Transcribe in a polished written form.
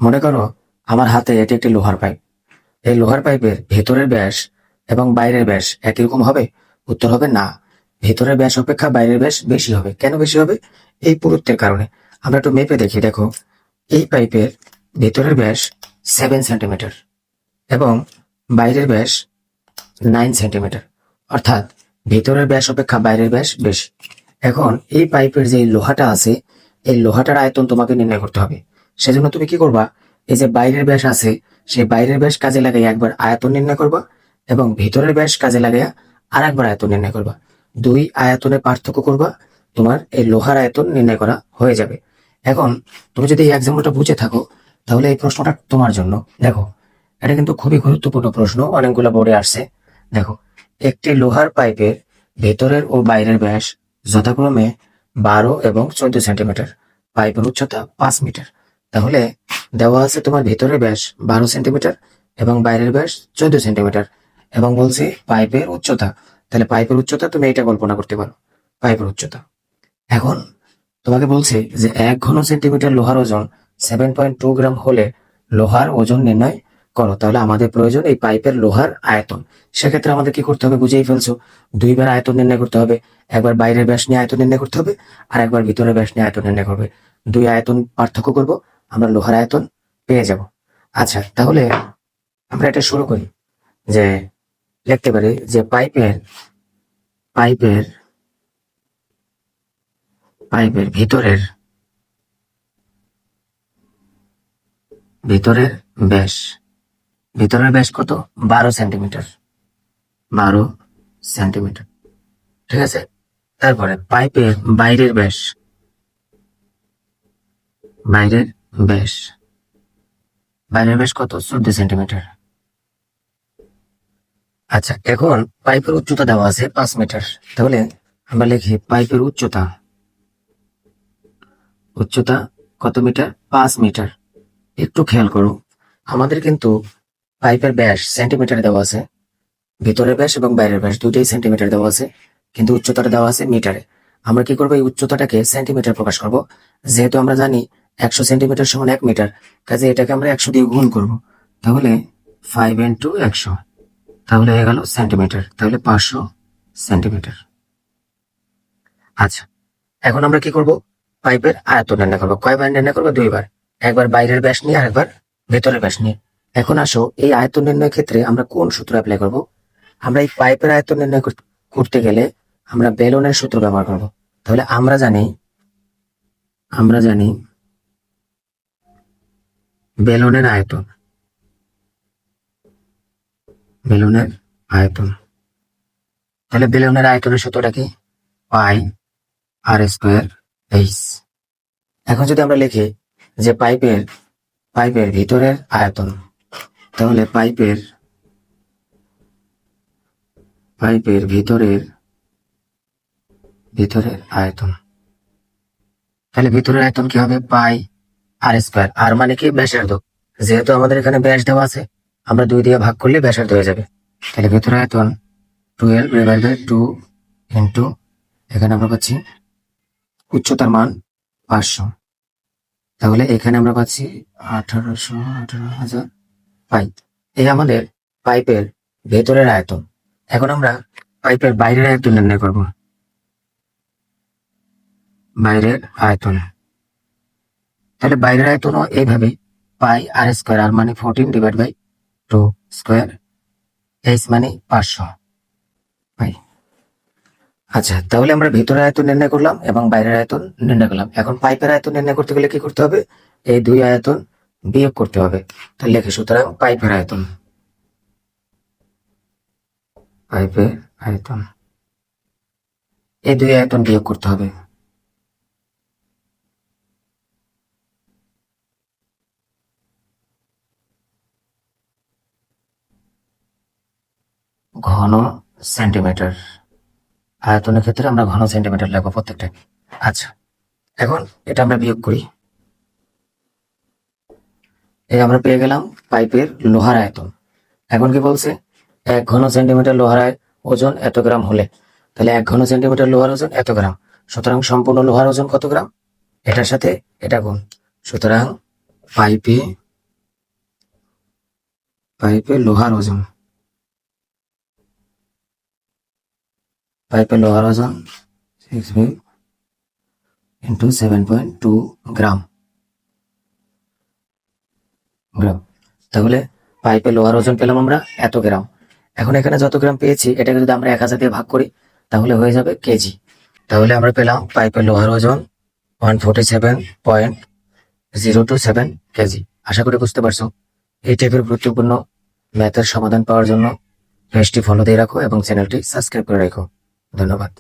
মনে করো আমার হাতে এটি একটি লোহার পাইপ। এই লোহার পাইপের ভেতরের ব্যাস এবং বাইরের ব্যাস একই রকম হবে? উত্তর হবে না। ভেতরের ব্যাস অপেক্ষা বাইরের ব্যাস বেশি হবে। কেন বেশি হবে? এই পুরুত্বের কারণে। আমরা একটু মেপে দেখি। দেখো, এই পাইপের ভেতরের ব্যাস 7 সেন্টিমিটার এবং বাইরের ব্যাস 9 সেন্টিমিটার, অর্থাৎ ভেতরের ব্যাস অপেক্ষা বাইরের ব্যাস বেশি। এখন এই পাইপের যে লোহাটা আছে, এই লোহাটার আয়তন তোমাকে নির্ণয় করতে হবে। সেজন্য তুমি কি করবা? এই যে বাইরের ব্যাস আছে, সেই বাইরের ব্যাস কাজে লাগাই একবার আয়তন নির্ণয় করবা এবং ভিতরের ব্যাস কাজে লাগাইয়া আর একবার আয়তন নির্ণয় করবা। দুই আয়তনের পার্থক্য করবা, তোমার এই লোহার আয়তন নির্ণয় করা হয়ে যাবে। এখন তুমি যদি এই এক্সাম্পলটা বুঝে থাকো, তাহলে এই প্রশ্নটা তোমার জন্য। দেখো, এটা কিন্তু খুবই গুরুত্বপূর্ণ প্রশ্ন, অনেকগুলো বোর্ডে আসছে। দেখো, একটি লোহার পাইপের ভেতরের ও বাইরের ব্যাস যথাক্রমে 12 এবং 14 সেন্টিমিটার, পাইপের উচ্চতা 5 মিটার। তাহলে দেওয়া আছে তোমার ভেতরের ব্যাস 12 সেন্টিমিটার এবং বাইরের ব্যাস 14 সেন্টিমিটার, এবং বলছে পাইপের উচ্চতা। তাহলে পাইপের উচ্চতা তুমি এটা কল্পনা করতে পারো, পাইপের উচ্চতা। এখন তোমাকে বলছে যে 1 ঘন সেন্টিমিটার লোহার ওজন 7.2 গ্রাম হলে লোহার ওজন নির্ণয় করো। তাহলে আমাদের প্রয়োজন এই পাইপের লোহার আয়তন। সেক্ষেত্রে আমাদের কি করতে হবে? বুঝেই ফেলছো, দুইবার আয়তন নির্ণয় করতে হবে। একবার বাইরের ব্যাস নিয়ে আয়তন নির্ণয় করতে হবে, আর একবার ভিতরের ব্যাস নিয়ে আয়তন নির্ণয় করবে। দুই আয়তন পার্থক্য করব, আমরা লোহার আয়তন পেয়ে যাব। আচ্ছা, তাহলে আমরা এটা শুরু করি। যে লিখতে পারি যে পাইপের পাইপের পাইপের ভিতরের ভিতরের ব্যাস ভিতরের ব্যাস কত? 12 সেন্টিমিটার। 12 সেন্টিমিটার, ঠিক আছে। তারপরে পাইপের বাইরের ব্যাস বাইরের ব্যাস কত? 14 সেন্টিমিটার। আচ্ছা, এখন পাইপের উচ্চতা দেওয়া আছে 5 মিটার। তাহলে আমরা লিখি পাইপের উচ্চতা কত মিটার? 5 মিটার। একটু খেয়াল করো, আমাদের কিন্তু পাইপের ব্যাস সেন্টিমিটারে দেওয়া আছে, ভিতরের ব্যাস এবং বাইরের ব্যাস দুইটাই সেন্টিমিটার দেওয়া আছে, কিন্তু উচ্চতাটা দেওয়া আছে মিটারে। আমরা কি করবো? এই উচ্চতাটাকে সেন্টিমিটার প্রকাশ করব। যেহেতু আমরা জানি 100 সেন্টিমিটার সমান 1 মিটার, কাজে এটাকে আমরা 100 দিয়ে গুণ করব। তাহলে 5 × 100, তাহলে হয়ে গেল সেন্টিমিটার। তাহলে 500 সেন্টিমিটার। আচ্ছা, এখন আমরা কি করব? পাইপের আয়তন নির্ণয় করবো। কয়বার নির্ণয় করবো? দুইবার। একবার বাইরের ব্যাস নিয়ে আর একবার ভেতরের ব্যাস নিয়ে। এখন আসো, এই আয়তন নির্ণয়ের ক্ষেত্রে আমরা কোন সূত্র অ্যাপ্লাই করব? আমরা এই পাইপের আয়তন নির্ণয় করতে গেলে আমরা বেলনের সূত্র ব্যবহার করব। তাহলে আমরা জানি বেলনের আয়তন বেলনের আয়তন তাহলে বেলনের আয়তনের সূত্রটা কি? পাই আর স্কোয়ার এইচ। এখন যদি আমরা লিখি যে পাইপের ভিতরের আয়তন, তাহলে পাইপের ভিতরের আয়তন, তাহলে ভিতরের আয়তন কি হবে? পাই আর স্কোয়ার। আর মানে কি? ব্যাসার্ধ। যেহেতু আমাদের এখানে ব্যাস দেওয়া আছে, আমরা 2 দিয়ে ভাগ করলে ব্যাসার্ধ হয়ে যাবে। তাহলে ভিতরের আয়তন 12/2 ইন্টু, এখানে আমরা পাচ্ছি উচ্চতার মান 500, তাহলে এখানে আমরা পাচ্ছি 18,000 পাই। এই আমাদের পাইপের ভেতরের আয়তন। এখন আমরা পাইপের বাইরের আয়তন নির্ণয় করব। বাইরের আয়তন, তাহলে বাইরের আয়তনও এইভাবে পাই আর স্কোয়ার, আর মানে 14/2 স্কোয়ার, এইচ মানে 500 পাই। আচ্ছা, তাহলে আমরা ভিতরের আয়তন নির্ণয় করলাম এবং বাইরের আয়তন নির্ণয় করলাম। এখন পাইপের আয়তন নির্ণয় করতে গেলে কি করতে হবে? এই দুই আয়তন বিয়োগ করতে হবে। তাহলে লিখি, সুতরাং পাইপের আয়তন এই দুই আয়তন বিয়োগ করতে হবে। ঘন সেন্টিমিটার। আয়তনের ক্ষেত্রে আমরা ঘন সেন্টিমিটার লিখবো প্রত্যেকটা। আচ্ছা, এখন এটা আমরা বিয়োগ করি। এই আমরা পেয়ে গেলাম পাইপের লোহার আয়তন। এখন কি বলছে? 1 ঘন সেন্টিমিটার লোহার ওজন এত গ্রাম হলে, তাহলে 1 ঘন সেন্টিমিটার লোহার ওজন এত গ্রাম। সুতরাং সম্পূর্ণ লোহার ওজন কত গ্রাম? এটার সাথে এটা গুণ। সুতরাং পাইপে পাইপের লোহার ওজন, পাইপের লোহার ওজন 6 ইন্টু 7.2 গ্রাম। গ্রাম। তাহলে পাইপের লোহার ওজন পেলাম আমরা এত গ্রাম। এখন এখানে যত গ্রাম পেয়েছি এটাকে যদি আমরা 1000 দিয়ে ভাগ করি তাহলে হয়ে যাবে কেজি। তাহলে আমরা পেলাম পাইপের লোহার ওজন 147.027 কেজি। আশা করি বুঝতে পারছো। এই টাইপের গুরুত্বপূর্ণ ম্যাথের সমাধান পাওয়ার জন্য পেজটি ফলো দিয়ে রাখো এবং চ্যানেলটি সাবস্ক্রাইব করে রাখো। ধন্যবাদ।